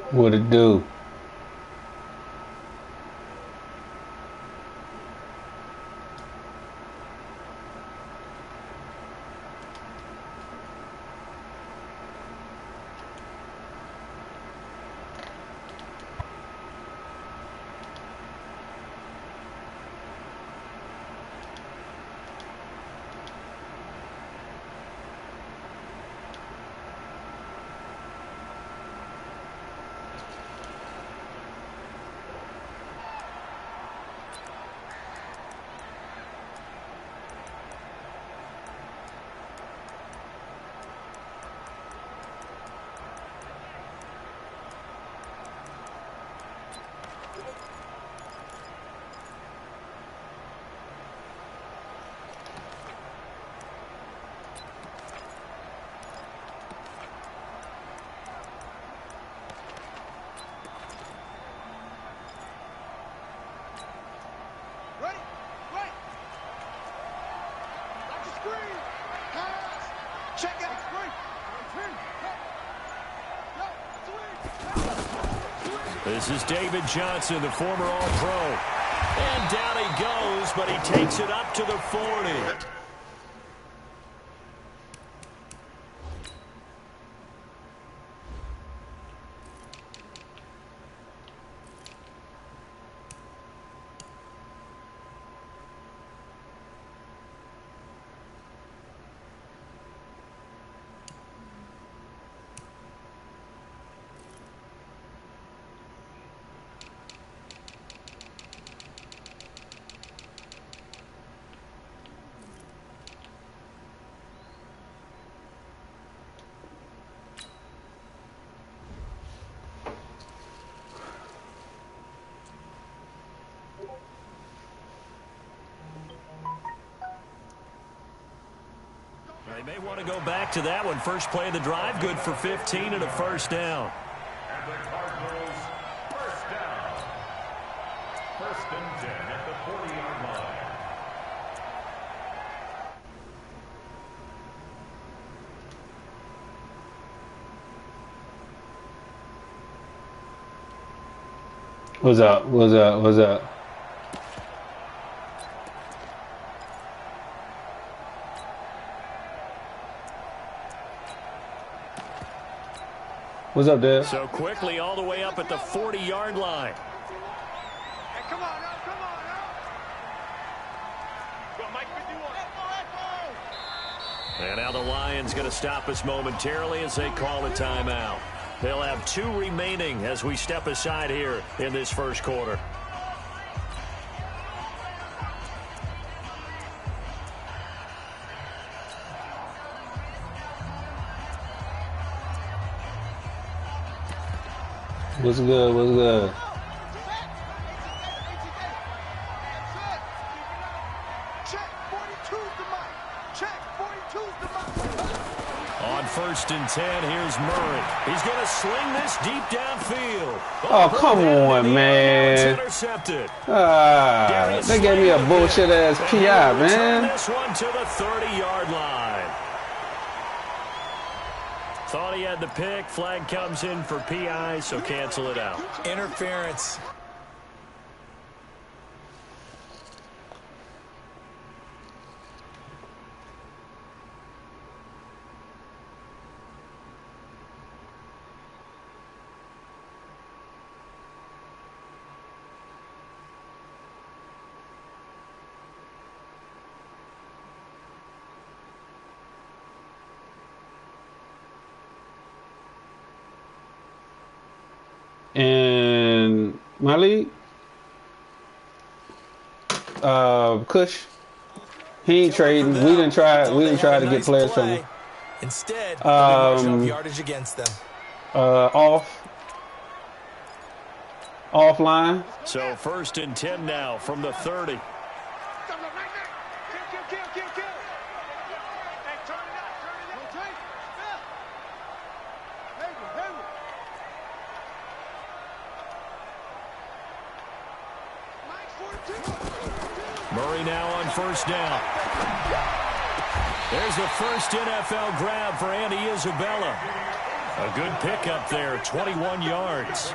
What it do? This is David Johnson, the former All-Pro. And down he goes, but he takes it up to the 40. They may want to go back to that one. First play of the drive, good for 15 and a first down. And the Cardinals, first down. First and 10 at the 40-yard line. What's up? What's up? What's up? What's up, Dad? So quickly all the way up at the 40-yard line. Hey, come on now, come on now. Go, Mike, 51. And now the Lions going to stop us momentarily as they call a timeout. They'll have 2 remaining as we step aside here in this first quarter. What's good? What's good? On first and 10, here's Murray. He's going to sling this deep downfield. Oh, come on, man. Intercepted. They gave me a bullshit-ass PI, man. This one to the 30-yard line. Thought he had the pick. Flag comes in for PI, so cancel it out. Interference. And my league, Kush, he ain't trading. We didn't try to get players from him. Instead, yardage against them. Offline. So first and 10 now from the 30. Murray now on first down. There's the first NFL grab for Andy Isabella. A good pickup there, 21 yards.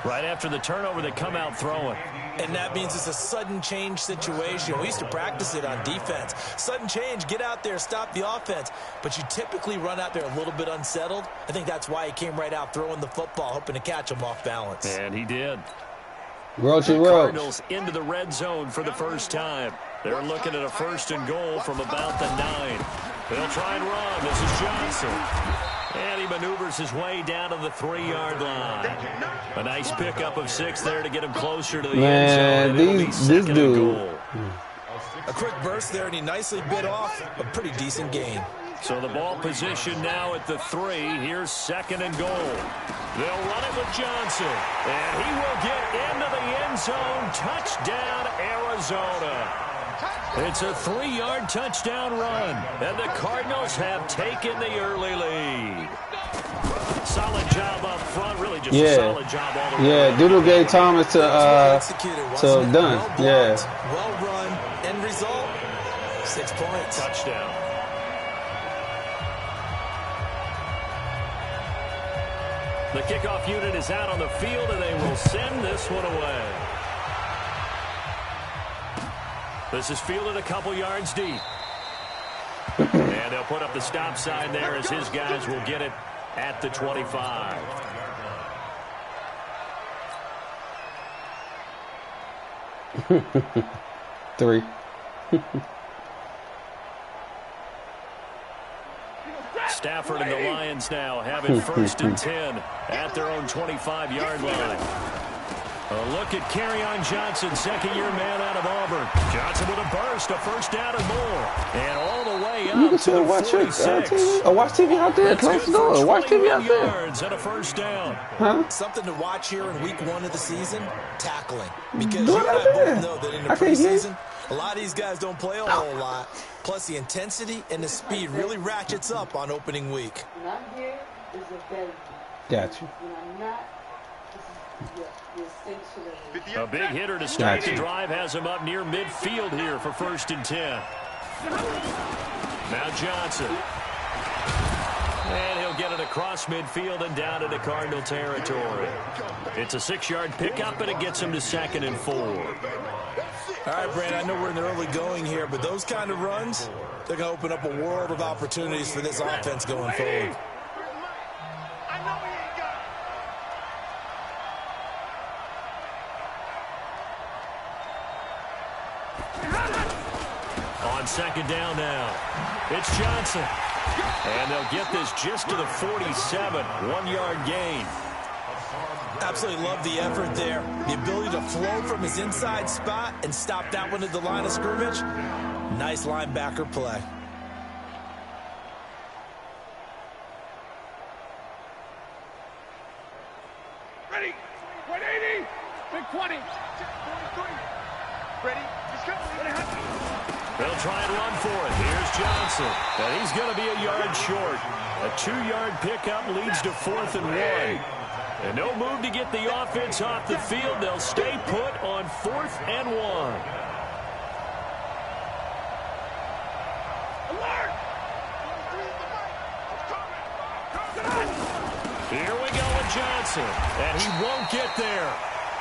Right after the turnover, they come out throwing. And that means it's a sudden change situation. We used to practice it on defense. Sudden change, get out there, stop the offense. But you typically run out there a little bit unsettled. I think that's why he came right out throwing the football, hoping to catch him off balance. And he did. Roachy The Roach. Cardinals into the red zone for the first time. They're looking at a 1st and goal from about the 9. They'll try and run. This is Johnson. And he maneuvers his way down to the 3-yard line. A nice pickup of 6 there to get him closer to the end zone. And it'll be 2nd and goal. A quick burst there, and he nicely bit off a pretty decent gain. So the ball position now at the 3. Here's 2nd and goal. They'll run it with Johnson. And he will get into the end zone. Touchdown, Arizona. It's a 3-yard touchdown run. And the Cardinals have taken the early lead. Solid job up front. Really just a solid job all the way. Yeah, Doodle gave Thomas to Executed, done. Well blocked, well run. End result, 6 points. Touchdown. The kickoff unit is out on the field, and they will send this one away. This is fielded a couple yards deep. And they'll put up the stop sign there as his guys will get it at the 25. Three. Stafford and the Lions now have it 1st and 10 at their own 25-yard line. A look at Kerryon Johnson, second-year man out of Auburn. Johnson with a burst, a 1st down and more. And all the way You can up to still the watch 46. TV. Or watch TV out there. That's Close the good for door. Watch TV 21 out there. yards and a 1st down. Huh? Something to watch here in week 1 of the season, tackling. Because Do you it and out I there. both know that in the I can't hear you. preseason, a lot of these guys don't play a whole lot. Plus, the intensity and the speed really ratchets up on opening week. When I'm here, is a better. Got you. When I'm not, this is the essential. A big hitter to start the drive has him up near midfield here for 1st and 10. Now Johnson. And he'll get it across midfield and down into Cardinal territory. It's a 6-yard pickup, and it gets him to 2nd and 4. All right, Brand, I know we're in the early going here, but those kind of runs, they're going to open up a world of opportunities for this offense going forward. On 2nd down now, it's Johnson. And they'll get this just to the 47, 1-yard gain. Absolutely love the effort there. The ability to flow from his inside spot and stop that one at the line of scrimmage. Nice linebacker play. Ready. 180. Big 20. 43. Ready. Let's go. They'll try and run for it. Here's Johnson. And he's going to be a yard short. A 2-yard pickup leads to 4th and 1. And no move to get the offense off the field. They'll stay put on 4th and 1. Alert! Here we go with Johnson. And he won't get there.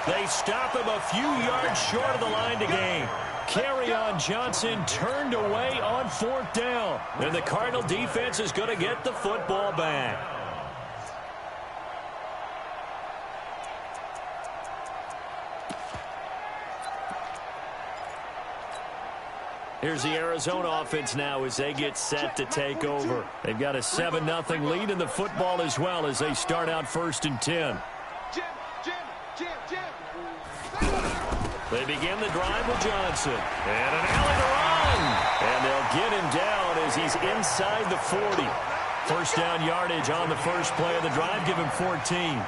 They stop him a few yards short of the line to gain. Kerryon Johnson turned away on 4th down. And the Cardinal defense is going to get the football back. Here's the Arizona offense now as they get set to take over. They've got a 7-0 lead in the football as well as they start out 1st and 10. They begin the drive with Johnson. And an alley to run. And they'll get him down as he's inside the 40. 1st down yardage on the first play of the drive. Give him 14.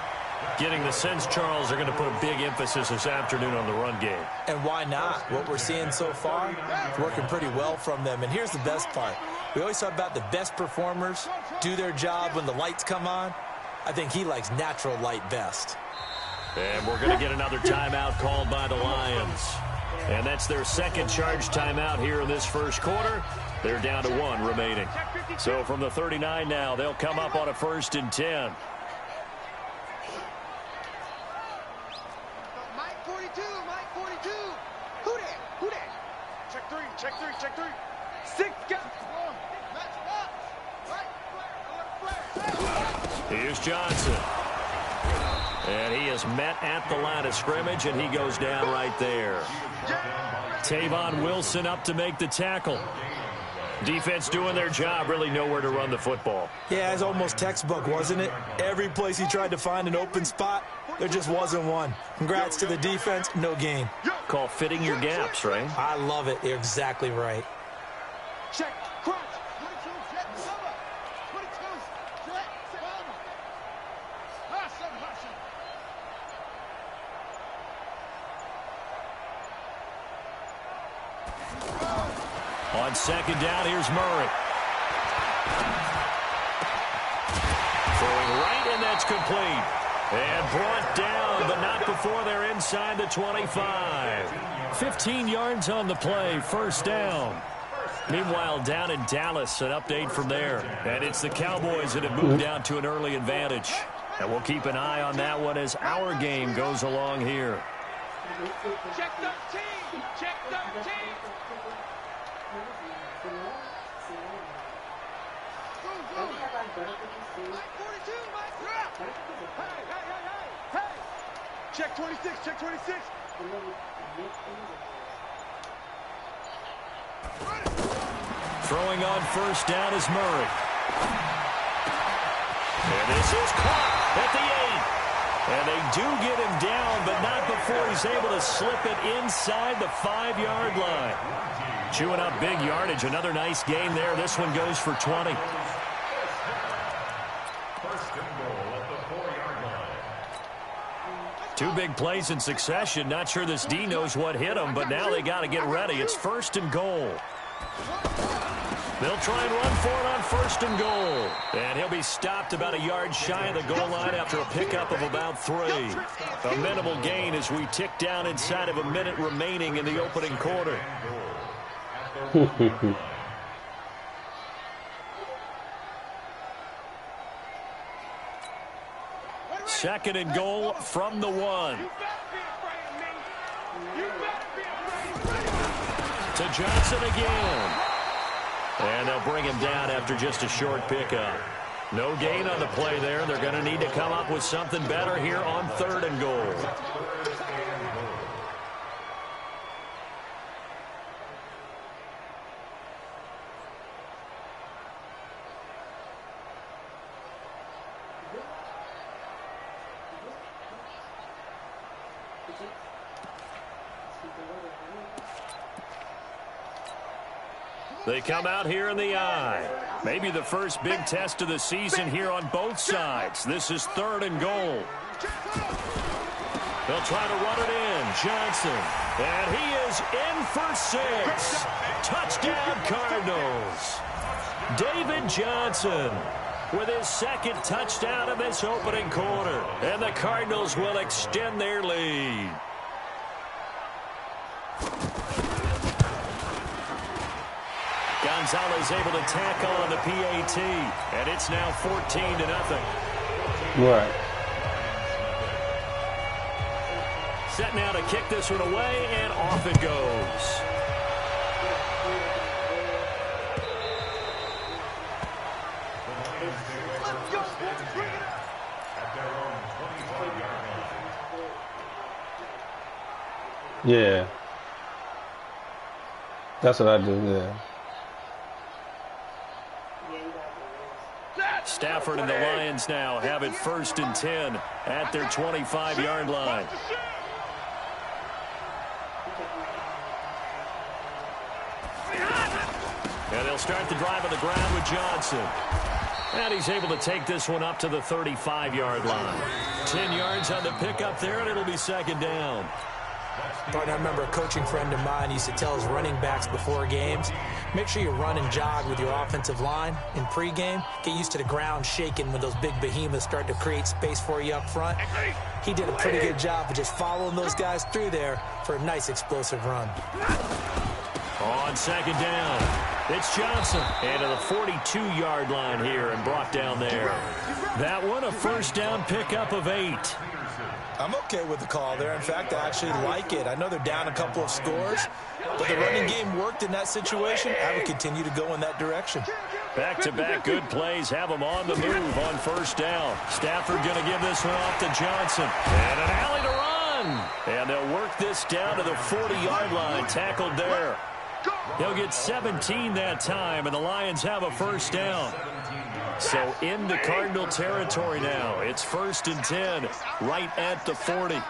Getting the sense, Charles, are going to put a big emphasis this afternoon on the run game. And why not? What we're seeing so far is working pretty well from them. And here's the best part. We always talk about the best performers do their job when the lights come on. I think he likes natural light best. And we're going to get another timeout called by the Lions. And that's their second charge timeout here in this first quarter. They're down to 1 remaining. So from the 39 now, they'll come up on a 1st and 10. Mike 42, Mike 42. Who that? Who that? Check 3, check 3, check 3. 6 guys. Match up. Right, Here's Johnson. And he is met at the line of scrimmage, and he goes down right there. Tavon Wilson up to make the tackle. Defense doing their job, really nowhere to run the football. Yeah, it's almost textbook, wasn't it? Every place he tried to find an open spot, there just wasn't one. Congrats to the defense, no gain. Call fitting your gaps, right? I love it. You're exactly right. check, crunch. 22, check, cover. 22, check, cover. Hustle, hustle. On 2nd down, here's Murray. Throwing right, and that's complete. And brought down, but not before they're inside the 25. 15 yards on the play, 1st down. Meanwhile, down in Dallas, an update from there. And it's the Cowboys that have moved down to an early advantage. And we'll keep an eye on that one as our game goes along here. Check 13, check 13. Mike 42, Mike, drop. Hey. Check 26, check 26. Throwing on 1st down is Murray. And this is caught at the 8. And they do get him down, but not before he's able to slip it inside the 5-yard line. Chewing up big yardage. Another nice gain there. This one goes for 20. First and goal at the 4-yard line. 2 big plays in succession. Not sure this D knows what hit him, but now they got to get ready. It's 1st and goal. They'll try and run for it on 1st and goal. And he'll be stopped about a yard shy of the goal line after a pickup of about 3. A minimal gain as we tick down inside of a minute remaining in the opening quarter. 2nd and goal from the 1. To Johnson again. And they'll bring him down after just a short pickup. No gain on the play there. They're going to need to come up with something better here on 3rd and goal. They come out here in the eye. Maybe the first big test of the season here on both sides. This is 3rd and goal. They'll try to run it in. Johnson. And he is in for 6. Touchdown, Cardinals. David Johnson with his 2nd touchdown of this opening quarter. And the Cardinals will extend their lead. Gonzalez able to tackle on the PAT, and it's now 14-0. Right. Set now to kick this one away, and off it goes. Yeah. That's what I do, yeah. Stafford and the Lions now have it 1st and 10 at their 25-yard line. And they'll start the drive on the ground with Johnson. And he's able to take this one up to the 35-yard line. 10 yards on the pickup there, and it'll be 2nd down. I remember a coaching friend of mine used to tell his running backs before games, Make sure you run and jog with your offensive line in pregame. Get used to the ground shaking when those big behemoths start to create space for you up front. He did a pretty good job of just following those guys through there for a nice explosive run. On second down, it's Johnson. And to the 42-yard line here and brought down there. That one, a first down pickup of 8. I'm okay with the call there. In fact, I actually like it. I know they're down a couple of scores, but the running game worked in that situation. I would continue to go in that direction. Back-to-back good plays have them on the move on first down. Stafford going to give this one off to Johnson. And an alley to run. And they'll work this down to the 40-yard line. Tackled there. He'll get 17 that time, and the Lions have a first down. So into Cardinal territory now. It's 1st and 10, right at the 40. They'll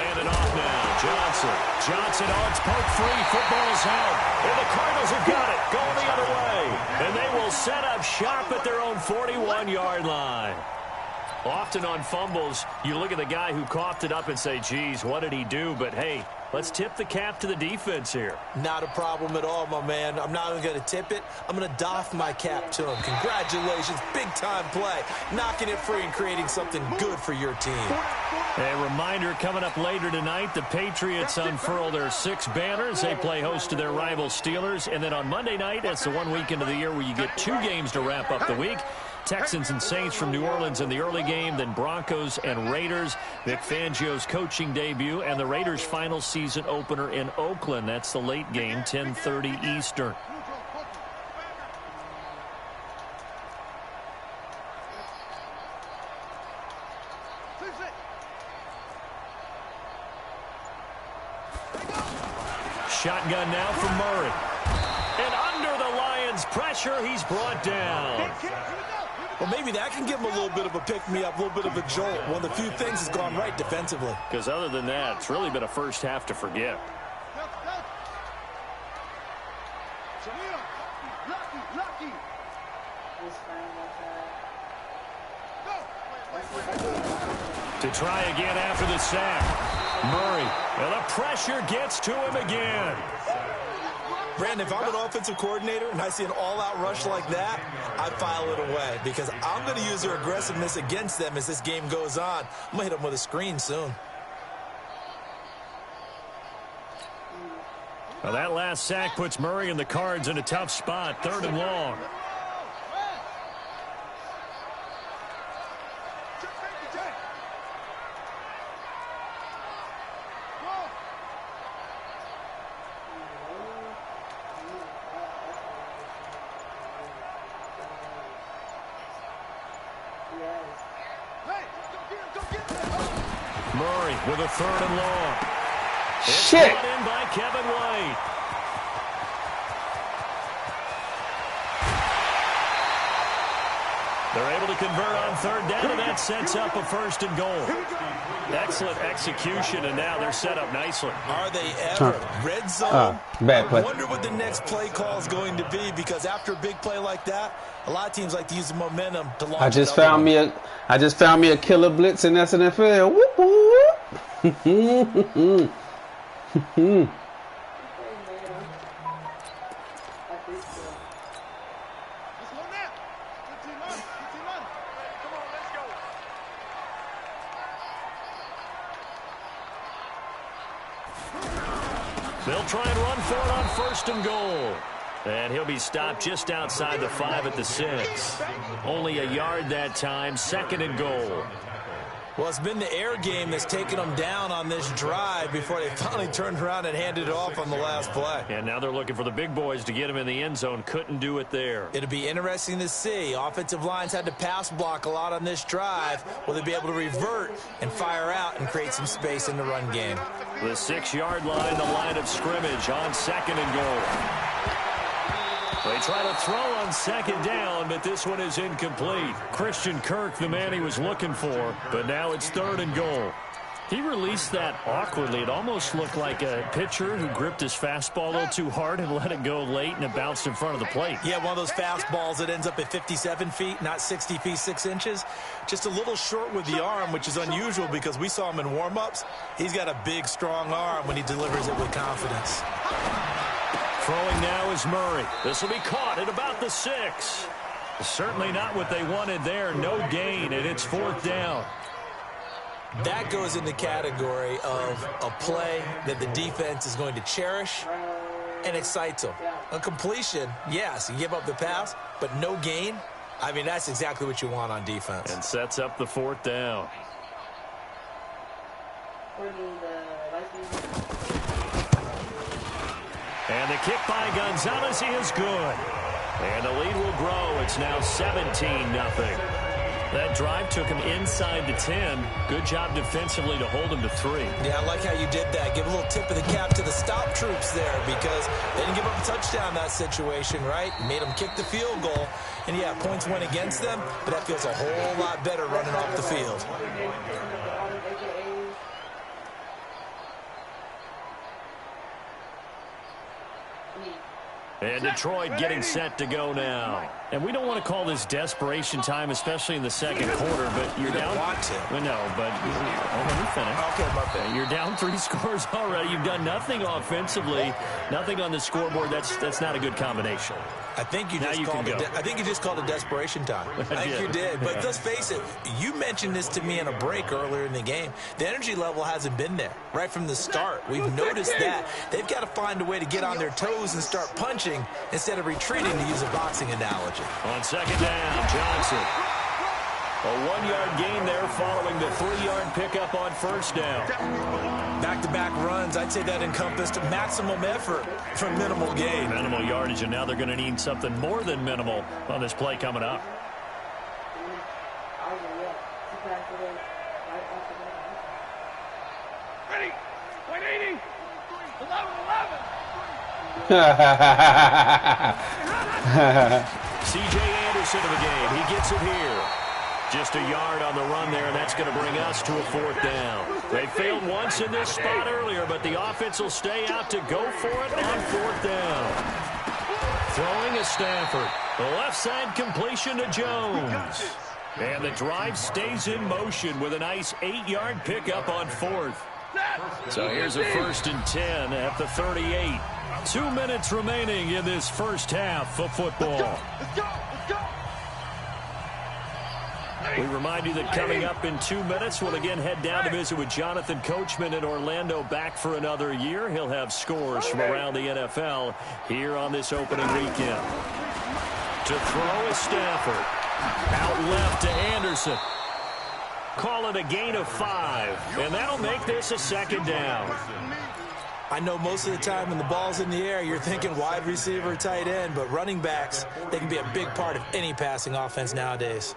hand it off now. Johnson on its poke free. Football's out. And the Cardinals have got it. Going the other way. And they will set up shop at their own 41-yard line. Often on fumbles, you look at the guy who coughed it up and say, geez, what did he do? But, hey, let's tip the cap to the defense here. Not a problem at all, my man. I'm not even going to tip it. I'm going to doff my cap to him. Congratulations. Big-time play. Knocking it free and creating something good for your team. A reminder coming up later tonight, the Patriots unfurl their 6 banners. They play host to their rival Steelers. And then on Monday night, that's the one weekend of the year where you get 2 games to wrap up the week. Texans and Saints from New Orleans in the early game, then Broncos and Raiders. Vic Fangio's coaching debut and the Raiders' final season opener in Oakland. That's the late game, 10:30 Eastern. Shotgun now from Murray. And under the Lions' pressure, he's brought down. Well, maybe that can give him a little bit of a pick-me-up, a little bit of a jolt. One of the few things has gone right defensively. Because other than that, it's really been a first half to forget. To try again after the sack. Murray. And the pressure gets to him again. Brandon, if I'm an offensive coordinator and I see an all-out rush like that, I file it away because I'm going to use their aggressiveness against them as this game goes on. I'm going to hit them with a screen soon. Well, that last sack puts Murray and the Cards in a tough spot, 3rd and long. Murray with a 3rd and long. It's Shit. brought in by Kevin White. They're able to convert on 3rd down, and that sets up a 1st and goal. Excellent execution, and now they're set up nicely. Are they ever? Red zone. Bad play. I wonder what the next play call is going to be because after a big play like that, a lot of teams like to use the momentum to launch. I just found me a killer blitz in SNFL. Whoop, whoop. They'll try and run for it on 1st and goal. And he'll be stopped just outside the 5 at the 6. Only a yard that time, 2nd and goal. Well, it's been the air game that's taken them down on this drive before they finally turned around and handed it off on the last play. And now they're looking for the big boys to get him in the end zone. Couldn't do it there. It'll be interesting to see. Offensive lines had to pass block a lot on this drive. Will they be able to revert and fire out and create some space in the run game? The 6-yard line, the line of scrimmage on 2nd and goal. They try to throw on 2nd down, but this one is incomplete. Christian Kirk, the man he was looking for, but now it's 3rd and goal. He released that awkwardly. It almost looked like a pitcher who gripped his fastball a little too hard and let it go late, and it bounced in front of the plate. Yeah, one of those fastballs that ends up at 57 feet, not 60 feet, 6 inches. Just a little short with the arm, which is unusual because we saw him in warm-ups. He's got a big, strong arm when he delivers it with confidence. Throwing now is Murray. This will be caught at about the 6. Certainly not what they wanted there. No gain, and it's 4th down. That goes in the category of a play that the defense is going to cherish and excites them. A completion, yes, you give up the pass, but no gain. I mean, that's exactly what you want on defense. And sets up the 4th down. And the kick by Gonzalez is good. And the lead will grow. It's now 17-0. That drive took him inside the 10. Good job defensively to hold him to 3. Yeah, I like how you did that. Give a little tip of the cap to the stop troops there because they didn't give up a touchdown in that situation, right? Made them kick the field goal. And, yeah, points went against them, but that feels a whole lot better running off the field. And Detroit getting set to go now. And we don't want to call this desperation time, especially in the second quarter, but you're down. Want to. Well, no, but let me finish. Okay, my bad. You're down 3 scores already. You've done nothing offensively, nothing on the scoreboard. That's not a good combination. I think you just called it desperation time. I think you did. But let's face it, you mentioned this to me in a break earlier in the game. The energy level hasn't been there right from the start. We've noticed that. They've got to find a way to get on their toes and start punching instead of retreating, to use a boxing analogy. On second down, Johnson. A 1-yard gain there following the 3-yard pickup on first down. Back-to-back runs, I'd say that encompassed maximum effort for minimal gain. Minimal yardage, and now they're going to need something more than minimal on this play coming up. Ready? 180. 11-11. C.J. Anderson of the game. He gets it here. Just a yard on the run there, and that's going to bring us to a 4th down. They failed once in this spot earlier, but the offense will stay out to go for it on 4th down. Throwing is Stafford. The left side completion to Jones. And the drive stays in motion with a nice 8-yard pickup on 4th. So here's a 1st and 10 at the 38. 2 minutes remaining in this first half of football. Let's go. We remind you that coming up in 2 minutes, we'll again head down to visit with Jonathan Coachman in Orlando, back for another year. He'll have scores from around the NFL here on this opening weekend. To throw is Stafford. Out left to Anderson. Call it a gain of 5, and that'll make this a 2nd down. I know most of the time when the ball's in the air, you're thinking wide receiver, tight end, but running backs, they can be a big part of any passing offense nowadays.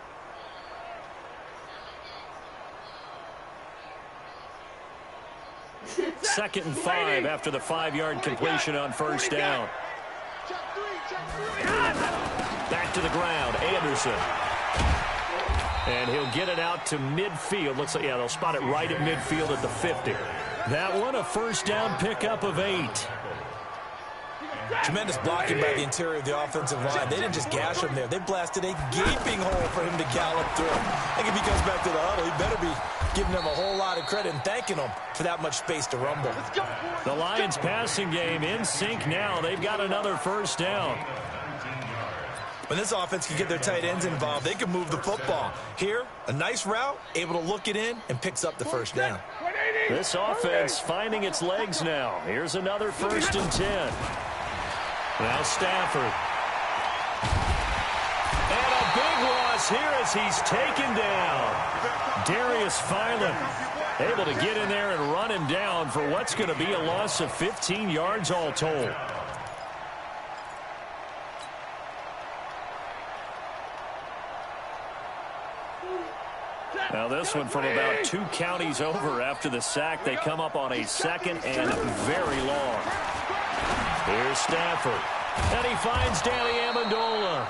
Second and 5 after the 5-yard completion on first down. Back to the ground, Anderson. And he'll get it out to midfield. Looks like, yeah, they'll spot it right at midfield at the 50. That one, a first down pickup of 8. Tremendous blocking by the interior of the offensive line. They didn't just gash him there. They blasted a gaping hole for him to gallop through. I think if he comes back to the huddle, he better be giving them a whole lot of credit and thanking them for that much space to rumble. The Lions passing game in sync now. They've got another first down. When this offense can get their tight ends involved, they can move the football. Here, a nice route, able to look it in, and picks up the first down. This offense finding its legs now. Here's another 1st and 10. Now Stafford. And a big loss here as he's taken down. Darius Philon able to get in there and run him down for what's going to be a loss of 15 yards all told. Now this one from about 2 counties over after the sack. They come up on a 2nd and very long. Here's Stafford. And he finds Danny Amendola.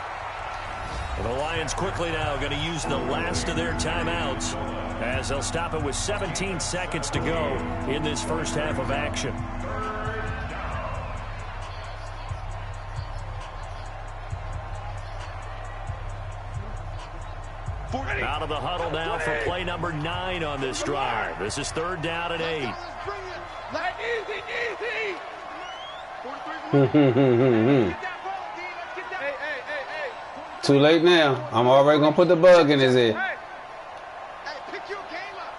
The Lions quickly now going to use the last of their timeouts as they'll stop it with 17 seconds to go in this first half of action. Out of the huddle now for play number 9 on this drive. This is 3rd down and 8. Too late now. I'm already going to put the bug in his head. Hey, pick your game up.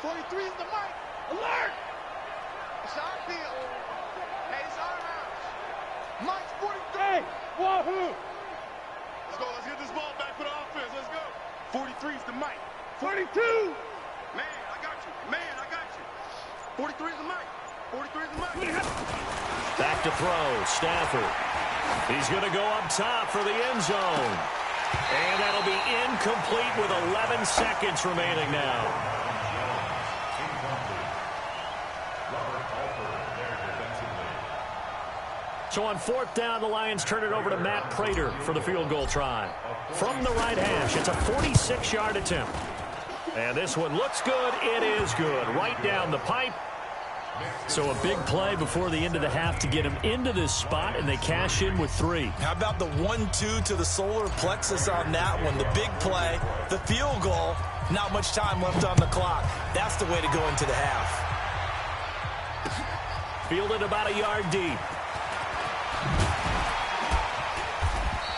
43 is the mic. Alert! It's our field. Hey, it's our house. Mike's 43. Hey, wahoo! Let's go. Let's get this ball back for the offense. Let's go. 43 is the mic. 42! Man, I got you. Man, I got you. 43 is the mic. 43 is the mic. Back to throw. Stafford. He's going to go up top for the end zone. And that'll be incomplete with 11 seconds remaining now. So on 4th down, the Lions turn it over to Matt Prater for the field goal try. From the right hash, it's a 46-yard attempt. And this one looks good. It is good. Right down the pipe. So a big play before the end of the half to get him into this spot, and they cash in with 3. How about the 1-2 to the solar plexus on that one? The big play, the field goal, not much time left on the clock. That's the way to go into the half. Fielded about a yard deep.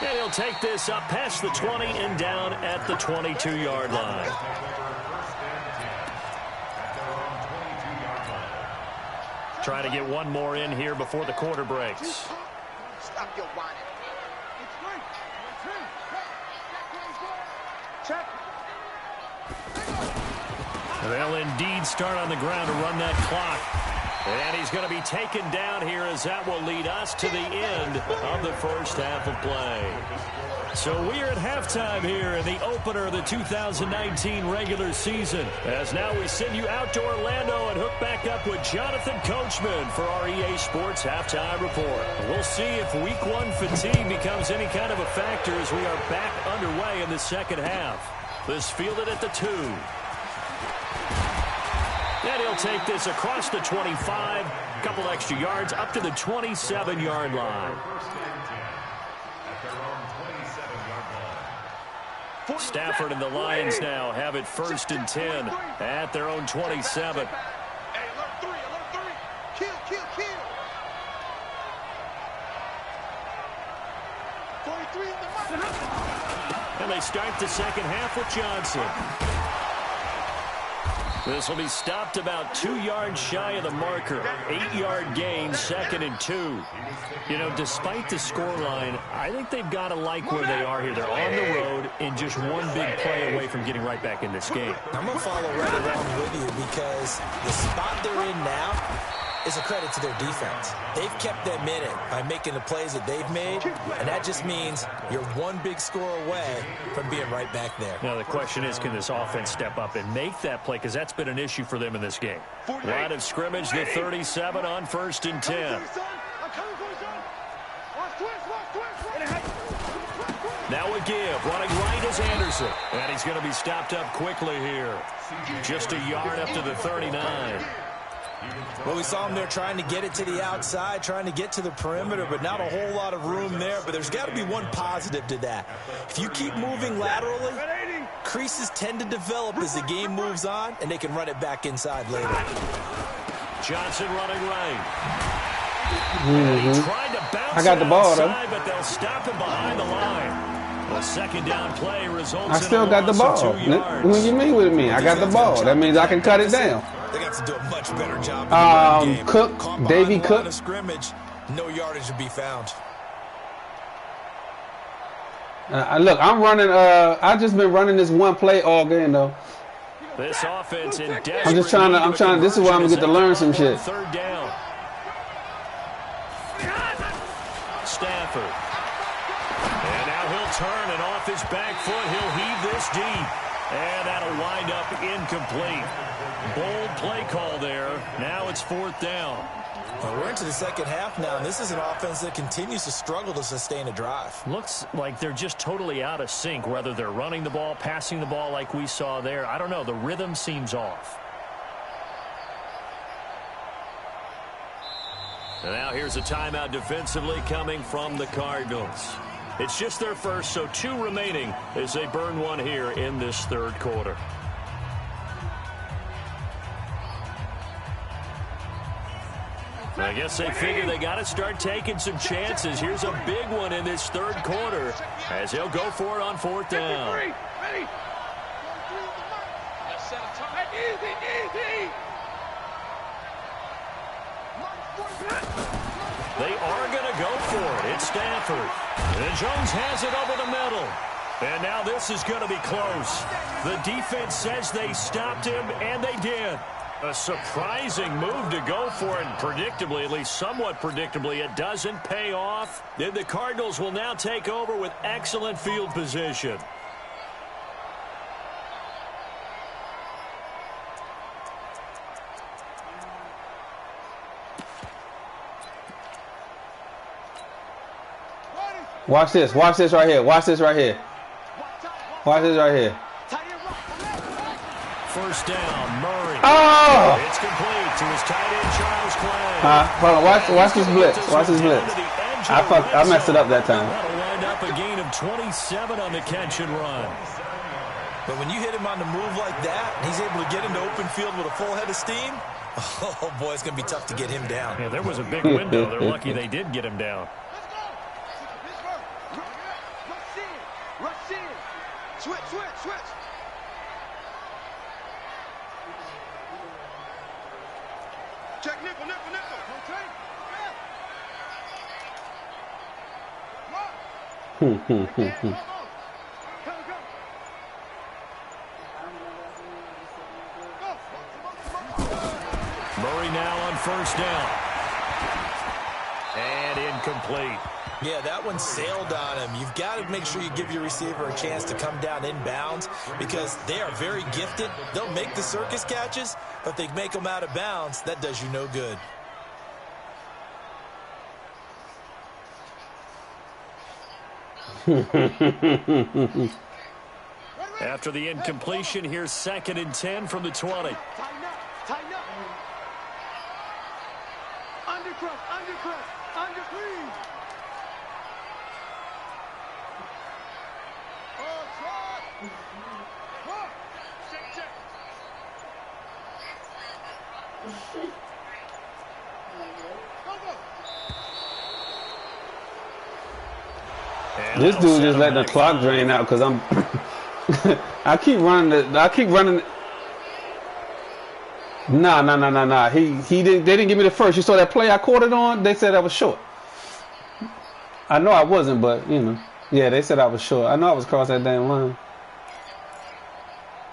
And he'll take this up past the 20 and down at the 22-yard line. Trying to get one more in here before the quarter breaks. Stop your whining. Check. They'll indeed start on the ground to run that clock. And he's going to be taken down here as that will lead us to the end of the first half of play. So we're at halftime here in the opener of the 2019 regular season. As now we send you out to Orlando and hook back up with Jonathan Coachman for our EA Sports Halftime Report. We'll see if Week 1 fatigue becomes any kind of a factor as we are back underway in the second half. This fielded at the 2. And he'll take this across the 25, a couple extra yards up to the 27-yard line. Stafford and the Lions now have it 1st and 10 at their own 27. Hey, alert 3, alert 3. Kill, kill, kill. 43 is the mic. And they start the second half with Johnson. This will be stopped about 2 yards shy of the marker. 8-yard gain, 2nd and 2. You know, despite the scoreline, I think they've got to like where they are here. They're on the road and just one big play away from getting right back in this game. I'm going to follow right along with you because the spot they're in now is a credit to their defense. They've kept them in it by making the plays that they've made, and that just means you're one big score away from being right back there. Now, the question is, can this offense step up and make that play? Because that's been an issue for them in this game. Line of scrimmage, the 37 on 1st and 10. Now a give, running right is Anderson. And he's going to be stopped up quickly here. Just a yard up to the 39. Well, we saw him there trying to get it to the outside, trying to get to the perimeter, but not a whole lot of room there. But there's got to be one positive to that. If you keep moving laterally, creases tend to develop as the game moves on, and they can run it back inside later. Johnson running right. He tried to bounce I got the ball, outside, but they'll stop him behind the line. A 2nd down play results I still in a got the loss ball. of 2 yards. What do you mean with me? I got the ball. That means I can cut it down. They got to do a much better job in the run game. Cook, Caught Davey behind the line Cook. of scrimmage, no yardage to be found. Look, I'm running. I've just been running this one play all game though. This offense in desperate I'm just trying to. need I'm of a trying. This is where I'm gonna get to learn some conversion shit. 3rd down. Stafford. And now he'll turn, and off his back foot, he'll heave this deep. And that'll wind up incomplete. Bold play call there. Now it's 4th down. Well, we're into the second half now, and this is an offense that continues to struggle to sustain a drive. Looks like they're just totally out of sync, whether they're running the ball, passing the ball like we saw there. I don't know. The rhythm seems off. And now here's a timeout defensively coming from the Cardinals. It's just their first, so 2 remaining as they burn one here in this 3rd quarter. I guess they figure they got to start taking some chances. Here's a big one in this 3rd quarter as he'll go for it on 4th down. They are going to go for it. It's Stanford. And Jones has it over the middle. And now this is going to be close. The defense says they stopped him, and they did. A surprising move to go for it, and predictably, at least somewhat predictably, it doesn't pay off. Then the Cardinals will now take over with excellent field position. Watch this. Watch this right here. Watch this right here. Watch this right here. 1st down, Murray. Oh! It's complete to his tight end, Charles Clay. Hold on. Watch this blitz. Watch this blitz. I messed it up that time. That'll wind up a gain of 27 on the catch and run. But when you hit him on the move like that, and he's able to get into open field with a full head of steam, oh, boy, it's going to be tough to get him down. Yeah, there was a big window. They're lucky they did get him down. Switch. Check nickel. Okay. Murray now on 1st down. And incomplete. Yeah, that one sailed on him. You've got to make sure you give your receiver a chance to come down inbounds because they are very gifted. They'll make the circus catches, but if they make them out of bounds, that does you no good. After the incompletion, here's 2nd and 10 from the 20. Tighten up. Under, please. This dude just letting the clock drain out because I'm. I keep running. Nah. He didn't. They didn't give me the first. You saw that play I caught it on. They said I was short. I know I wasn't, but you know, yeah, they said I was short. I know I was across that damn line.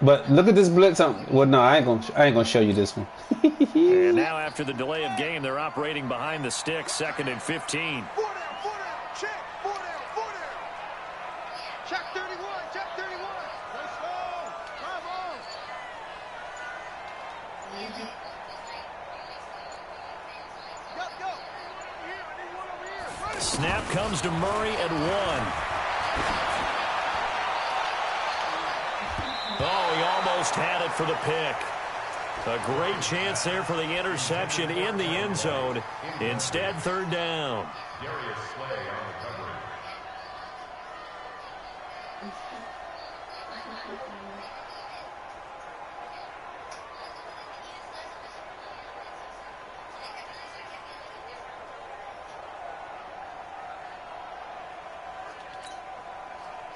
But look at this blitz. Well, no, I ain't gonna show you this one. And now after the delay of game, they're operating behind the sticks. 2nd and 15. 4 down. Check. 4 down. Check 31. Let's go. Come on. Go. Snap comes to Murray at 1. Oh, he almost had it for the pick. A great chance there for the interception in the end zone. Instead, 3rd down.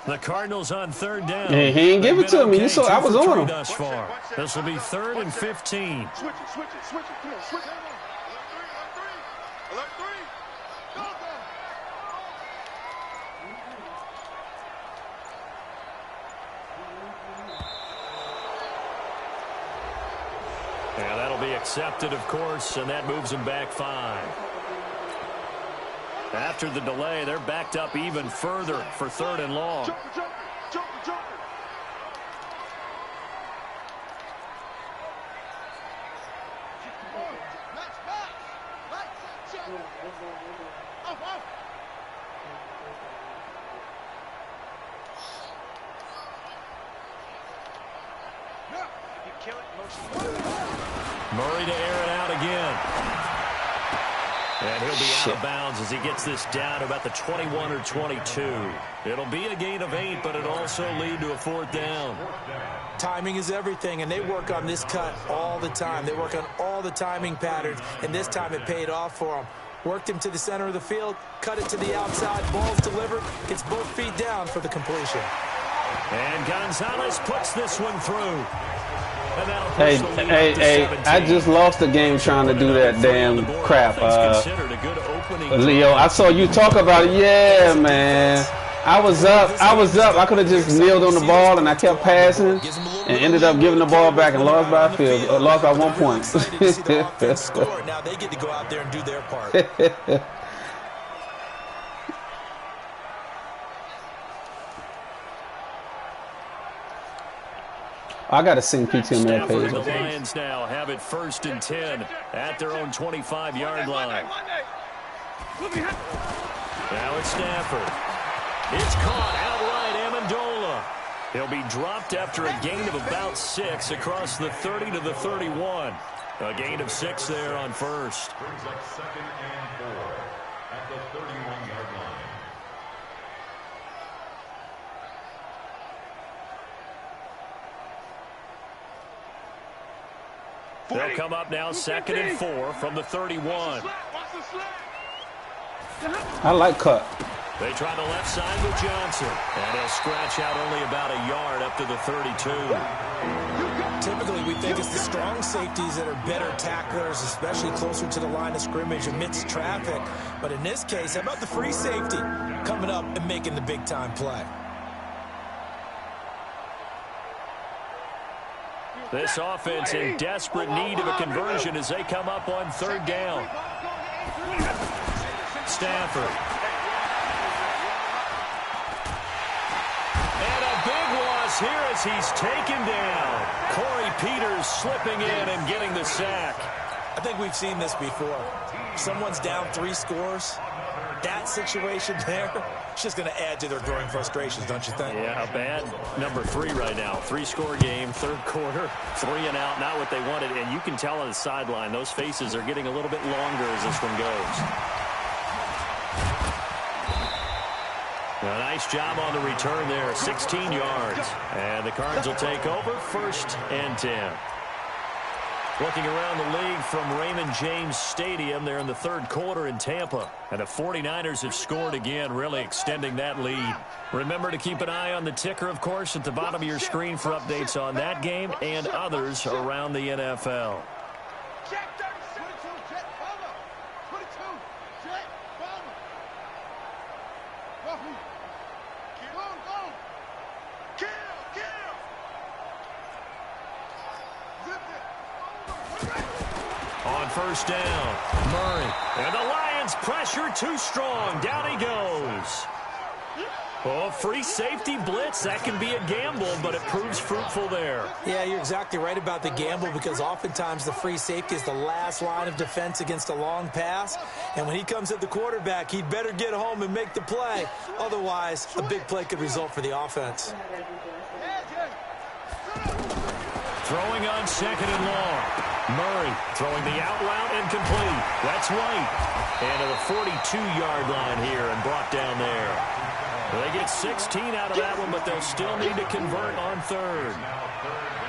The Cardinals on 3rd down. Hey, he ain't give it to me. You saw I was on him. Thus far. This will be 3rd and 15. Switch it. Come on, switch it. Alert 3. Go. Yeah, that'll be accepted, of course, and that moves him back 5. After the delay, they're backed up even further for 3rd and long. Jumper. Murray to air it out again. And he'll be out of bounds as he gets this down to about the 21 or 22. It'll be a gain of 8, but it'll also lead to a 4th down. Timing is everything, and they work on this cut all the time. They work on all the timing patterns, and this time it paid off for them. Worked him to the center of the field, cut it to the outside, ball's delivered, gets both feet down for the completion. And Gonzalez puts this one through. Hey, I just lost the game trying to do that damn crap. Leo, I saw you talk about it. Yeah, man. I was up. I could have just kneeled on the ball, and I kept passing and ended up giving the ball back and lost by a field. Lost by 1 point. Now they get to go out there and do their part. I got to sing PTML page. The Lions now have it 1st and 10 at their own 25-yard line. Now it's Stafford. It's caught outright, Amendola. He'll be dropped after a gain of about 6 across the 30 to the 31. A gain of 6 there on 1st. Brings up 2nd and 4 at the 31-yard line. They'll come up now 2nd and 4 from the 31. I like cut. They try the left side with Johnson. And he'll scratch out only about a yard up to the 32. Typically, we think it's the strong safeties that are better tacklers, especially closer to the line of scrimmage amidst traffic. But in this case, how about the free safety coming up and making the big-time play? This offense in desperate need of a conversion as they come up on 3rd down. Stafford. And a big loss here as he's taken down. Corey Peters slipping in and getting the sack. I think we've seen this before. Someone's down 3 scores. That situation there, it's just going to add to their growing frustrations, don't you think? Yeah, a bad number 3 right now. 3-score game, 3rd quarter, 3 and out, not what they wanted. And you can tell on the sideline, those faces are getting a little bit longer as this one goes. A nice job on the return there, 16 yards. And the Cards will take over 1st and 10. Looking around the league from Raymond James Stadium, they're in the 3rd quarter in Tampa. And the 49ers have scored again, really extending that lead. Remember to keep an eye on the ticker, of course, at the bottom of your screen for updates on that game and others around the NFL. On 1st down, Murray. And the Lions pressure too strong. Down he goes. Oh, free safety blitz. That can be a gamble, but it proves fruitful there. Yeah, you're exactly right about the gamble because oftentimes the free safety is the last line of defense against a long pass. And when he comes at the quarterback, he'd better get home and make the play. Otherwise, a big play could result for the offense. Throwing on 2nd and long. Murray throwing the out route and complete. That's White. And to the 42-yard line here and brought down there. They get 16 out of that one, but they'll still need to convert on 3rd.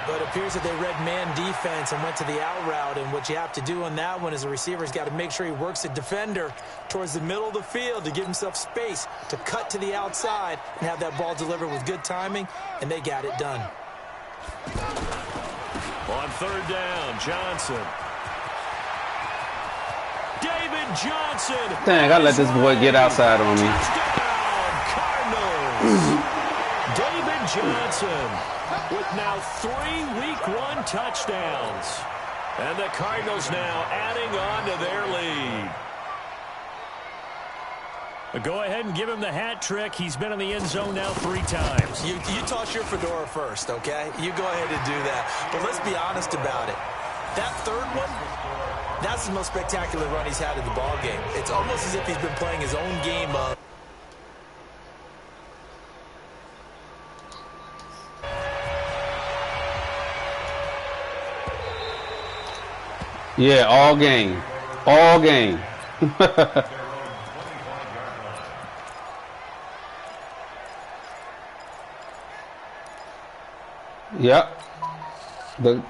But it appears that they read man defense and went to the out route. And what you have to do on that one is the receiver's got to make sure he works the defender towards the middle of the field to give himself space to cut to the outside and have that ball delivered with good timing, and they got it done. On 3rd down, Johnson. David Johnson. Dang, I let this boy get outside on me. Touchdown, Cardinals. David Johnson with now 3 Week 1 touchdowns. And the Cardinals now adding on to their lead. Go ahead and give him the hat trick. He's been in the end zone now 3 times. You toss your fedora first, okay? You go ahead and do that. But let's be honest about it. That 3rd one, that's the most spectacular run he's had in the ball game. It's almost as if he's been playing his own game of Yeah, all game. All game. Yep. The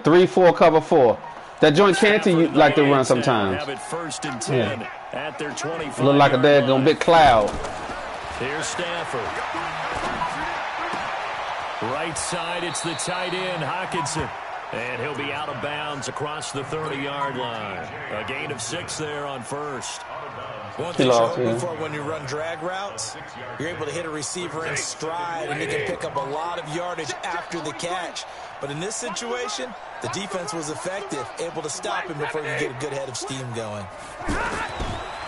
3-4 cover 4. That joint Canty you like to run sometimes. Have it first and 10 at their 25. Look like a daggone big cloud. Here's Stafford. Right side, it's the tight end, Hockenson. And he'll be out of bounds across the 30-yard line. A gain of 6 there on first. One thing you're hoping for when you run drag routes, you're able to hit a receiver in stride, and he can pick up a lot of yardage after the catch. But in this situation, the defense was effective, able to stop him before you get a good head of steam going.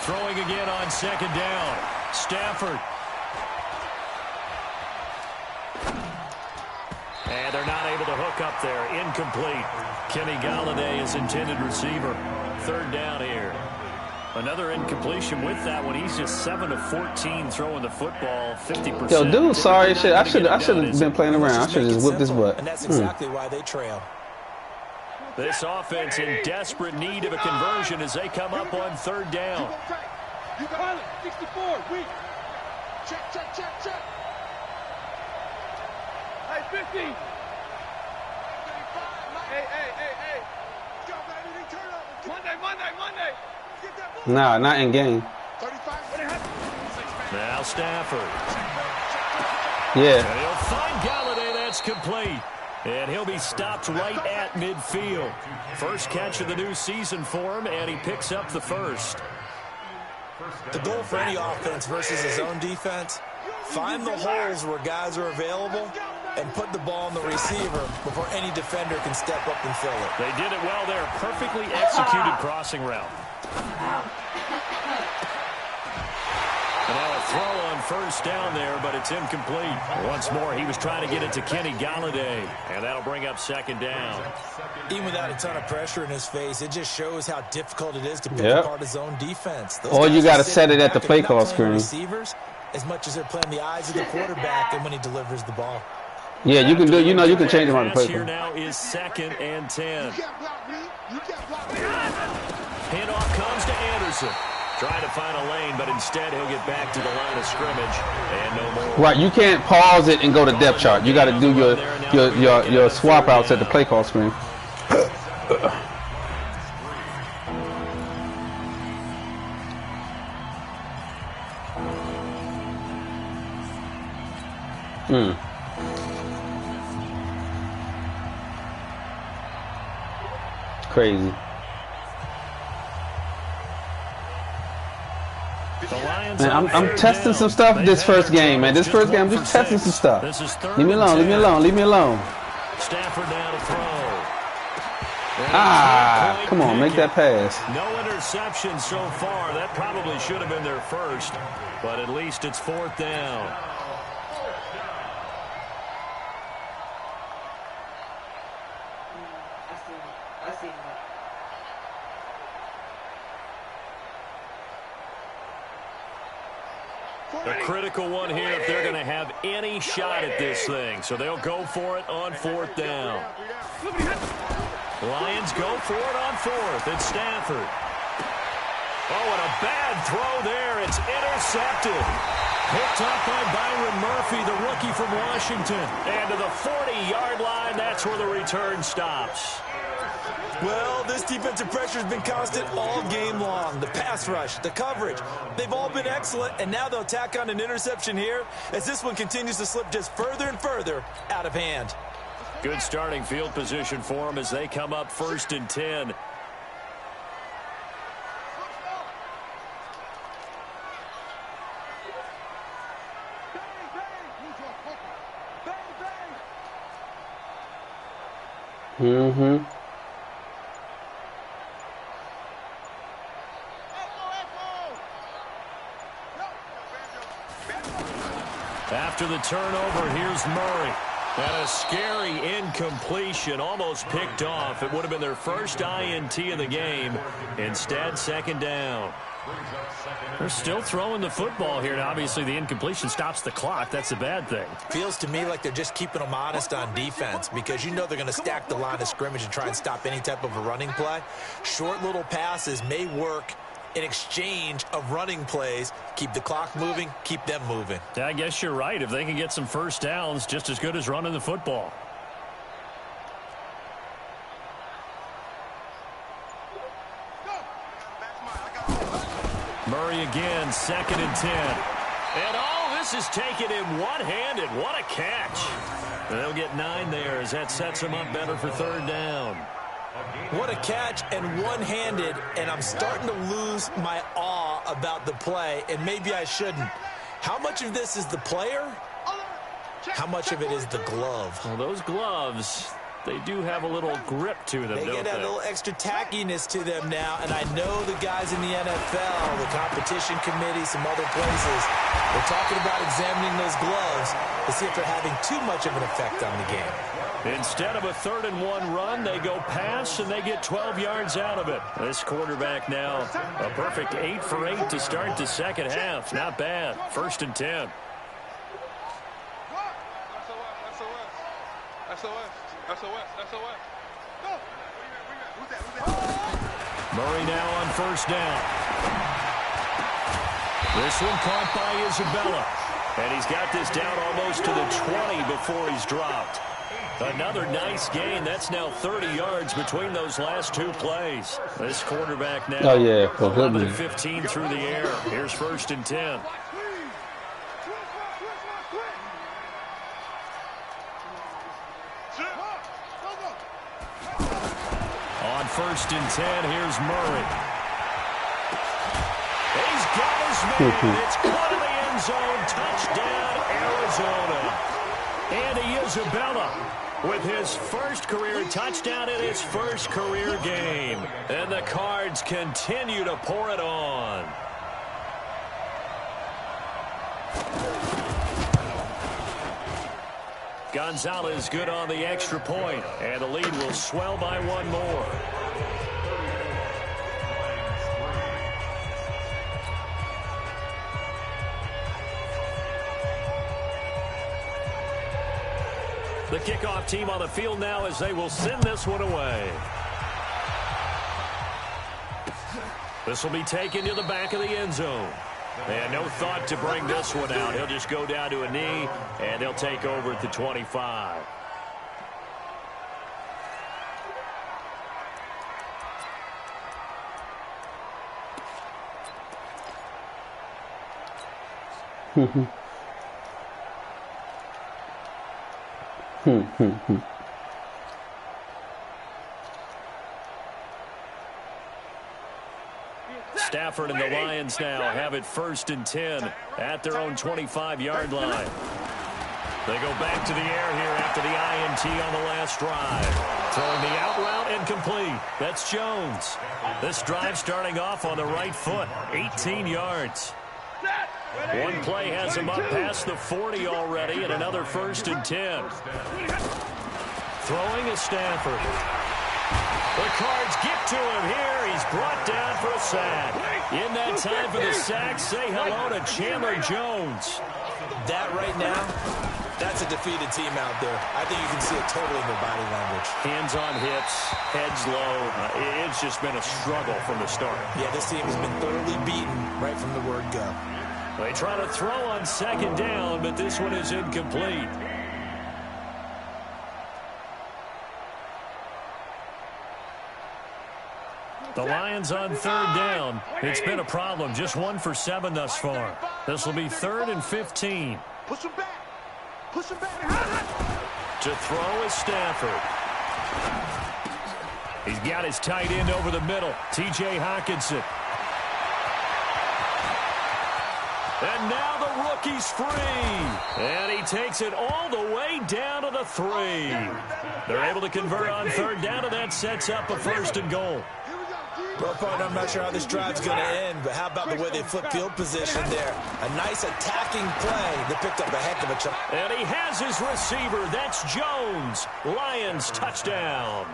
Throwing again on second down. Stafford. And they're not able to hook up there. Incomplete. Kenny Galladay is intended receiver. Third down here. Another incompletion with that one. He's just 7 of 14 throwing the football, 50%. Yo, dude, sorry shit. I should have been playing around. I should have just whipped this butt. And that's exactly why they trail. This offense in desperate need of a conversion as they come up on third down. You got it. 64. Weak. Check, check, check, check. Hey, 50. 35. Hey. Go, baby. Turn up. Monday. Get that ball. Nah, not in game. 35. Now Stafford. Yeah. And he'll find Galladay. That's complete. And he'll be stopped right at midfield. First catch of the new season for him, and he picks up the first. The goal for any offense versus his own defense, find the holes where guys are available and put the ball on the receiver before any defender can step up and fill it. They did it well there. Perfectly executed crossing route. And now a throw on first down there, but it's incomplete. Once more, he was trying to get it to Kenny Galladay, and that'll bring up second down. Even without a ton of pressure in his face, it just shows how difficult it is to pick apart his own defense. Or you got to set it at the play call screen. Receivers, as much as they're playing the eyes of the quarterback and when he delivers the ball. Yeah, you can do. You know, you can change them on the play call. Here now is second and 10. Handoff comes to Anderson. Trying to find a lane, but instead he'll get back to the line of scrimmage and no more. Right, you can't pause it and go to depth chart. You got to do your swap outs at the play call screen. Crazy. Man, I'm testing some stuff this first game, man. This first game, I'm just testing some stuff. Leave me alone, leave me alone, leave me alone. Stafford now to throw. Come on, make that pass. No interception so far. That probably should have been their first, but at least it's fourth down. I see that. A critical one here if they're going to have any shot at this thing. So they'll go for it on fourth down. Lions go for it on fourth. It's Stafford. Oh, and a bad throw there. It's intercepted. Picked up by Byron Murphy, the rookie from Washington. And to the 40-yard line, that's where the return stops. Well, this defensive pressure has been constant all game long. The pass rush, the coverage, they've all been excellent, and now they'll tack on an interception here as this one continues to slip just further and further out of hand. Good starting field position for them as they come up first and 10. After the turnover, here's Murray. And a scary incompletion, almost picked off. It would have been their first INT of the game. Instead, second down. They're still throwing the football here. Now, obviously, the incompletion stops the clock. That's a bad thing. Feels to me like they're just keeping them honest on defense because you know they're going to stack the line of scrimmage and try and stop any type of a running play. Short little passes may work in exchange of running plays. Keep the clock moving, keep them moving. I guess you're right. If they can get some first downs, just as good as running the football. Murray again, 2nd and 10. And this is taken in one-handed. What a catch. They'll get 9 there as that sets them up better for 3rd down. What a catch and one-handed, and I'm starting to lose my awe about the play, and maybe I shouldn't. How much of this is the player? How much of it is the glove? Well, those gloves, they do have a little grip to them, They don't get that little extra tackiness to them now, and I know the guys in the NFL, the competition committee, some other places, they're talking about examining those gloves to see if they're having too much of an effect on the game. Instead of a 3rd and 1 run, they go pass, and they get 12 yards out of it. This quarterback now, a perfect 8 for 8 to start the second half. Not bad. 1st and 10. Murray now on 1st down. This one caught by Isabella. And he's got this down almost to the 20 before he's dropped. Another nice gain. That's now 30 yards between those last 2 plays. This quarterback now 11-15 through the air. Here's 1st and 10. On 1st and 10, here's Murray. He's got his man. It's caught in the end zone. Touchdown, Arizona. Andy Isabella with his first career touchdown in his first career game. And the Cards continue to pour it on. Gonzalez good on the extra point, and the lead will swell by 1 more. The kickoff team on the field now as they will send this one away. This will be taken to the back of the end zone. And no thought to bring this one out. He'll just go down to a knee, and they'll take over at the 25. Stafford and the Lions now have it 1st and 10 at their own 25-yard line. They go back to the air here after the INT on the last drive. Throwing the out route incomplete. That's Jones. This drive starting off on the right foot. 18 yards. One play has him up past the 40 already, and another 1st and 10. Throwing is Stafford. The Cards get to him here. He's brought down for a sack. In that time for the sack, say hello to Chandler Jones. That right now, that's a defeated team out there. I think you can see it totally in their body language. Hands on hips, heads low. It's just been a struggle from the start. Yeah, this team has been thoroughly beaten right from the word go. They try to throw on 2nd down, but this one is incomplete. The Lions on 3rd down. It's been a problem. Just 1 for 7 thus far. This will be 3rd and 15. Push him back. Push him back. To throw is Stafford. He's got his tight end over the middle, T.J. Hockenson. And now the rookie's free. And he takes it all the way down to the 3. They're able to convert on 3rd down, and that sets up a 1st and goal. Well, partner, I'm not sure how this drive's going to end, but how about the way they flip field position there? A nice attacking play that picked up a heck of a chunk. And he has his receiver. That's Jones. Lions touchdown.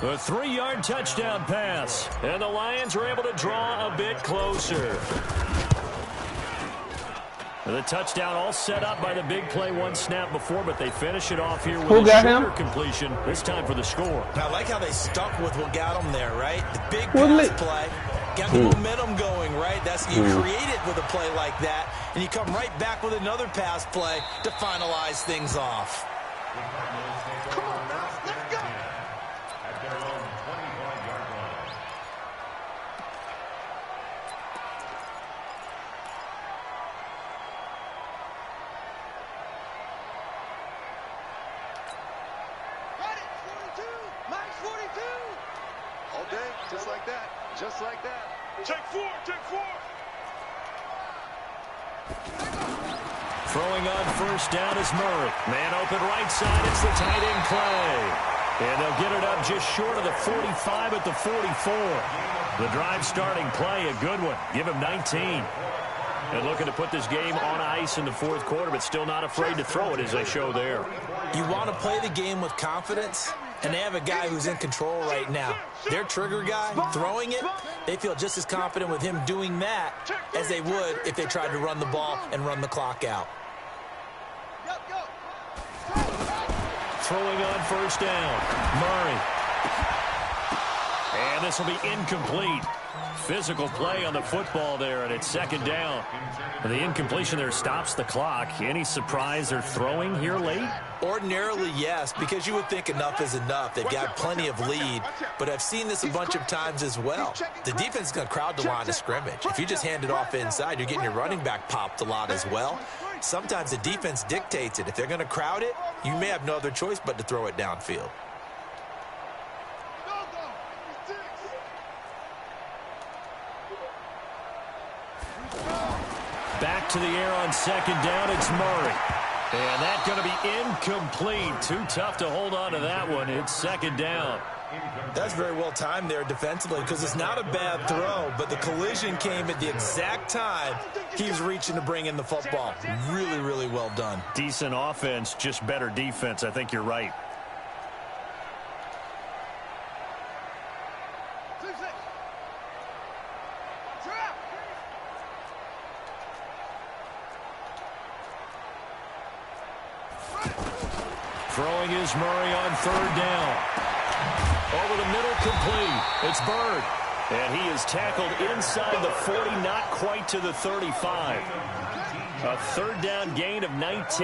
A 3-yard touchdown pass. And the Lions are able to draw a bit closer. The touchdown all set up by the big play one snap before, but they finish it off here with a shorter completion, this time for the score. I like how they stuck with what got them there, right? The big pass play, got the momentum going, right? That's you create it with a play like that, and you come right back with another pass play to finalize things off. Come on, now, let's go. At their own 25-yard line. Got it, 42. Max 42. All day, just like that. Just like that. Take 4, take 4. Throwing on first down is Murray. Man open right side. It's the tight end play. And they'll get it up just short of the 45 at the 44. The drive starting play, a good one. Give him 19. And looking to put this game on ice in the fourth quarter, but still not afraid to throw it as they show there. You want to play the game with confidence, and they have a guy who's in control right now. Their trigger guy, throwing it, they feel just as confident with him doing that as they would if they tried to run the ball and run the clock out. Throwing on first down, Murray. And this will be incomplete. Physical play on the football there, and it's second down. The incompletion there stops the clock. Any surprise they're throwing here late? Ordinarily, yes, because you would think enough is enough. They've got plenty of lead, but I've seen this a bunch of times as well. The defense is going to crowd the line of scrimmage. If you just hand it off inside, you're getting your running back popped a lot as well. Sometimes the defense dictates it. If they're going to crowd it, you may have no other choice but to throw it downfield. Back to the air on second down, it's Murray. And that's going to be incomplete. Too tough to hold on to that one. It's second down. That's very well timed there defensively because it's not a bad throw, but the collision came at the exact time he was reaching to bring in the football. Really, really well done. Decent offense, just better defense. I think you're right. Throwing is Murray on third down. Over the middle, complete. It's Bird. And he is tackled inside the 40, not quite to the 35. A third down gain of 19. First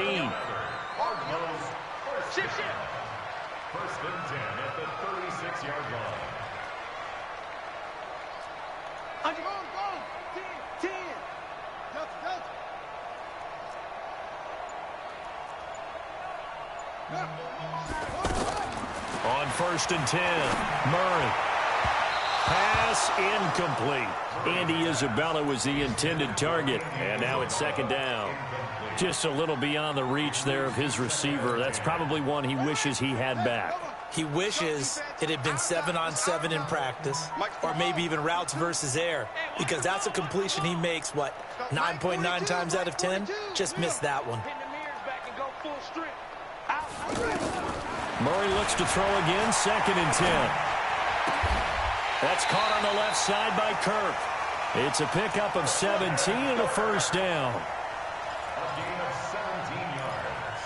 and 10 at the 36-yard line. On first and 10, Murray. Pass incomplete. Andy Isabella was the intended target. And now it's second down. Just a little beyond the reach there of his receiver. That's probably one he wishes he had back. He wishes it had been 7-on-7 in practice, or maybe even routes versus air, because that's a completion he makes, 9.9 times out of 10? Just missed that one. Murray looks to throw again, second and 10. That's caught on the left side by Kirk. It's a pickup of 17 and a first down. A gain of 17 yards.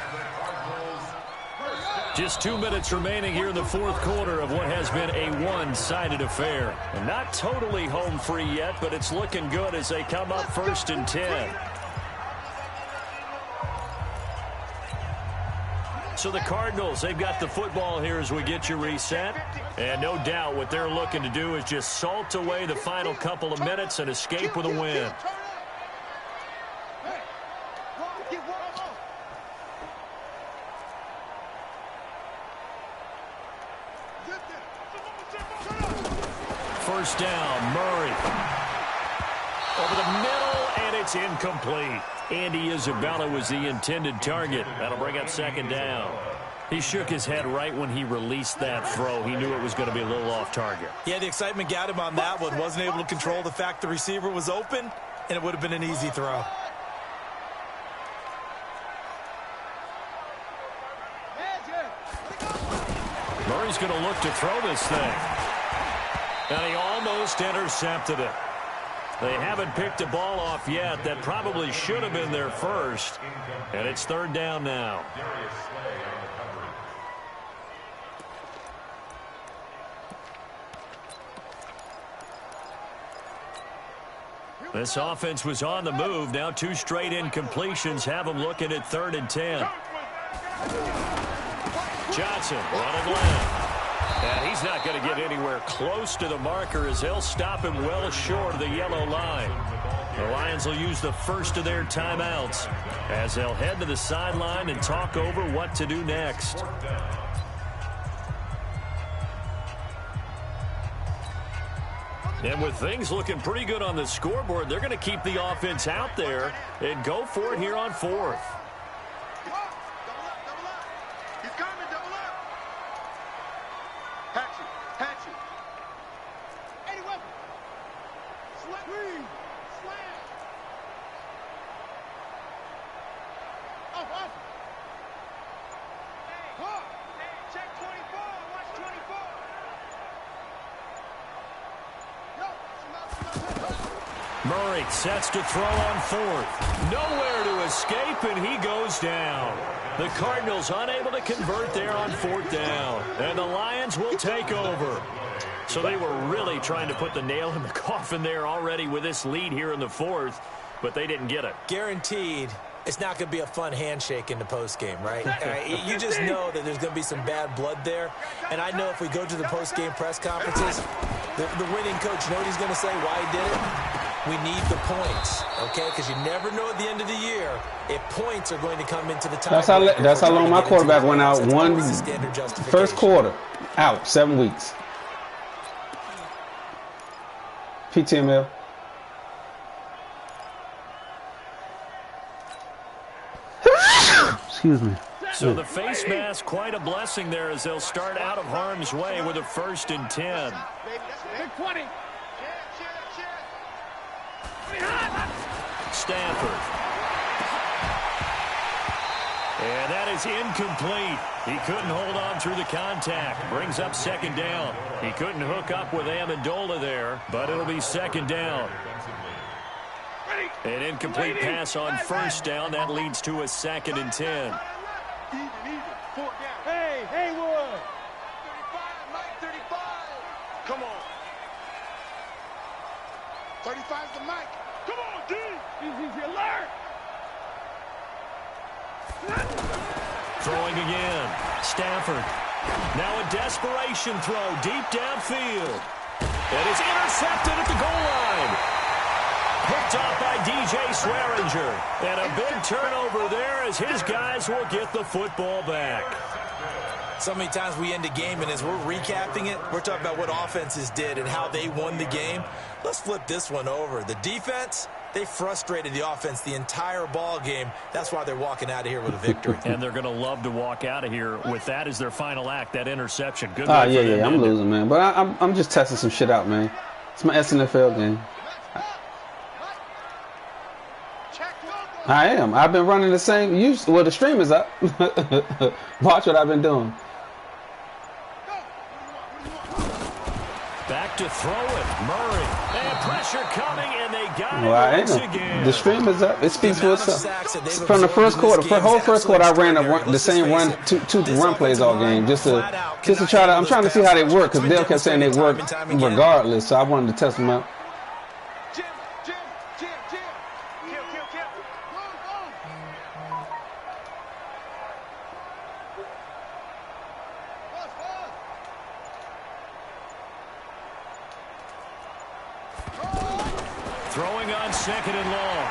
And the Cardinals first down. Just 2 minutes remaining here in the fourth quarter of what has been a one-sided affair. And not totally home free yet, but it's looking good as they come up first and 10. So the Cardinals, they've got the football here as we get you reset. And no doubt what they're looking to do is just salt away the final couple of minutes and escape with a win. First down, Murray. Over the middle, and it's incomplete. Andy Isabella was the intended target. That'll bring up second down. He shook his head right when he released that throw. He knew it was going to be a little off target. Yeah, the excitement got him on that one. Wasn't able to control the fact the receiver was open, and it would have been an easy throw. Murray's going to look to throw this thing. And he almost intercepted it. They haven't picked a ball off yet. That probably should have been their first. And it's third down now. This offense was on the move. Now 2 straight incompletions have them looking at 3rd and 10. Johnson running left. And he's not going to get anywhere close to the marker as they'll stop him well short of the yellow line. The Lions will use the first of their timeouts as they'll head to the sideline and talk over what to do next. And with things looking pretty good on the scoreboard, they're going to keep the offense out there and go for it here on 4th. Murray sets to throw on 4th. Nowhere to escape, and he goes down. The Cardinals unable to convert there on 4th down. And the Lions will take over. So they were really trying to put the nail in the coffin there already with this lead here in the 4th, but they didn't get it. Guaranteed it's not going to be a fun handshake in the postgame, right? You just know that there's going to be some bad blood there. And I know if we go to the postgame press conferences, the winning coach, you know what he's going to say, why he did it? We need the points, okay? Because you never know at the end of the year if points are going to come into the time. That's how long my quarterback went out. First quarter, out, 7 weeks. PTML. Excuse me. So the face mask, quite a blessing there as they'll start out of harm's way with a 1st and 10. Stanford. And that is incomplete. He couldn't hold on through the contact. Brings up 2nd down. He couldn't hook up with Amendola there, but it'll be 2nd down. An incomplete pass on 1st down. That leads to a 2nd and 10. Hey, Haywood. 35, Mike, 35. Come on. 35's the Mike. Come on, D. He's alert. Throwing again. Stafford. Now a desperation throw deep downfield. And it's intercepted at the goal line. Picked off by DJ Swearinger. And a big turnover there as his guys will get the football back. So many times we end a game, and as we're recapping it, we're talking about what offenses did and how they won the game. Let's flip this one over. The defense, they frustrated the offense the entire ball game. That's why they're walking out of here with a victory. And they're going to love to walk out of here with that as their final act, that interception. Good. Yeah, I'm losing, man. But I'm just testing some shit out, man. It's my SNFL game. I am. I've been running the same. Well, the stream is up. Watch what I've been doing. Back to throw it. Murray. And pressure coming, and they got it once again. The stream is up. It speaks for itself. From the first quarter, the whole first quarter, I ran the same two run plays all game, just to try to. I'm trying to see how they work because Dale kept saying they work regardless, so I wanted to test them out. Throwing on 2nd and long.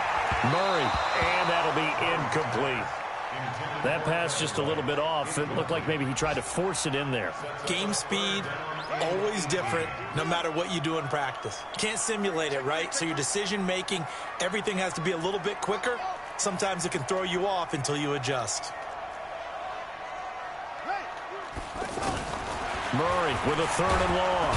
Murray. And that'll be incomplete. That pass just a little bit off. It looked like maybe he tried to force it in there. Game speed, always different, no matter what you do in practice. You can't simulate it, right? So your decision-making, everything has to be a little bit quicker. Sometimes it can throw you off until you adjust. Murray with a 3rd and long.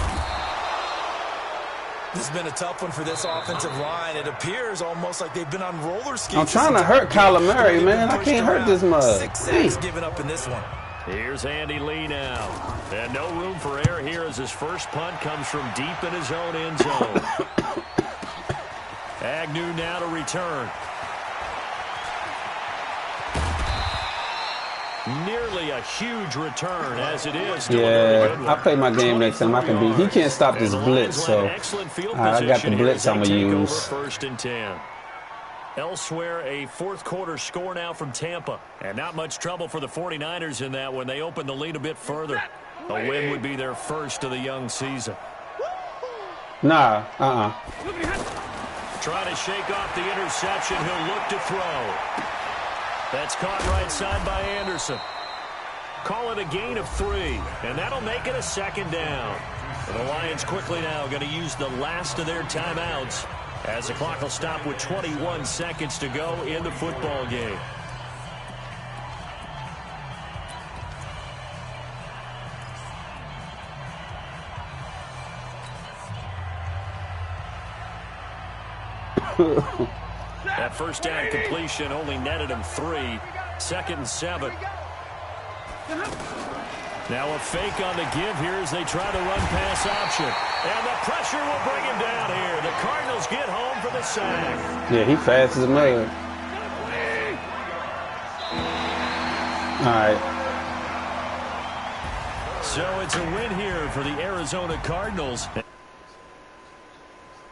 This has been a tough one for this offensive line. It appears almost like they've been on roller skates. I'm trying to hurt Kyler Murray, man. I can't hurt this mug. 6 sacks given up in this one. Here's Andy Lee now. And no room for error here as his first punt comes from deep in his own end zone. Agnew now to return. Nearly a huge return as it is. Yeah, I'll play my game next time. I can be. He can't stop this blitz, so I got the blitz I'm going to use. 1st and 10. Elsewhere, a 4th quarter score now from Tampa. And not much trouble for the 49ers in that when they open the lead a bit further. A win would be their first of the young season. Nah, Trying to shake off the interception. He'll look to throw. That's caught right side by Anderson. Call it a gain of 3, and that'll make it a 2nd down. The Lions quickly now going to use the last of their timeouts as the clock will stop with 21 seconds to go in the football game. That first down completion only netted him 3. 2nd and 7. Now a fake on the give here as they try the run pass option. And the pressure will bring him down here. The Cardinals get home for the sack. Yeah, he fast as a mug. All right. So it's a win here for the Arizona Cardinals.